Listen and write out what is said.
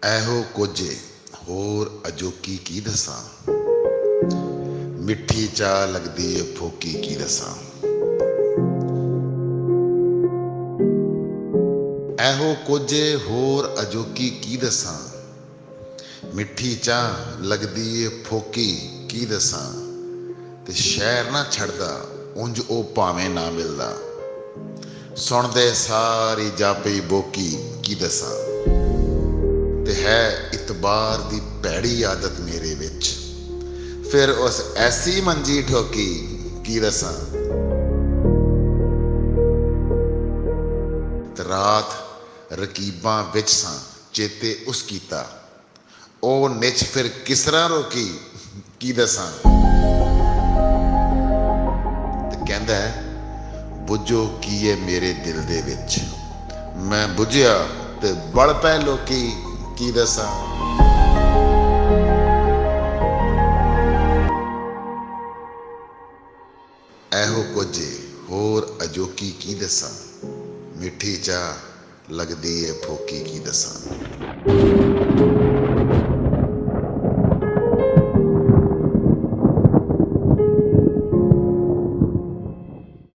ਇਹੋ ਕੁਝ ਹੋਰ ਅਜੋਕੀ ਕੀ ਦੱਸਾਂ, ਮਿੱਠੀ ਚਾਹ ਲੱਗਦੀ ਏ ਫੋਕੀ ਕੀ ਦੱਸਾਂ। ਇਹੋ ਕੁਝ ਹੋਰ ਅਜੋਕੀ ਕੀ ਦੱਸਾਂ, ਮਿੱਠੀ ਚਾਹ ਲੱਗਦੀ ਏ ਫੋਕੀ ਕੀ ਦੱਸਾਂ। ਤੇ ਸ਼ਹਿਰ ਨਾ ਛੱਡਦਾ ਉਂਝ ਉਹ ਭਾਵੇਂ ਨਾ ਮਿਲਦਾ, ਸੁਣਦੇ ਸਾਰੀ ਜਾ ਪਈ ਬੋਕੀ ਕੀ ਦੱਸਾਂ। ਤੇ ਹੈ ਇਤਬਾਰ ਦੀ ਭੈੜੀ ਆਦਤ ਮੇਰੇ ਵਿੱਚ, ਫਿਰ ਉਸ ਐਸੀ ਮੰਜੀ ਠੋਕੀ ਕੀ ਦੱਸਾਂ। ਤੇ ਰਾਤ ਰਕੀਬਾਂ ਵਿੱਚ ਸਾਂ ਚੇਤੇ ਉਸ ਕੀਤਾ, ਉਹ ਨਿੱਛ ਫਿਰ ਕਿਸ ਤਰ੍ਹਾਂ ਰੋਕੀ ਕੀ ਦੱਸਾਂ। ਤੇ ਕਹਿੰਦਾ ਬੁੱਝੋ ਕੀ ਏ ਮੇਰੇ ਦਿਲ ਦੇ ਵਿੱਚ, ਮੈਂ ਬੁੱਝਿਆ ਤੇ ਬਲ ਪੈ ਲੋਕੀ ਕੀ ਦੱਸਾਂ। ਇਹੋ ਕੁਝ ਹੋਰ ਅਜੋਕੀ ਕੀ ਦੱਸਾਂ, ਮਿੱਠੀ ਚਾਹ ਲੱਗਦੀ ਏ ਫੋਕੀ ਕੀ ਦੱਸਾਂ।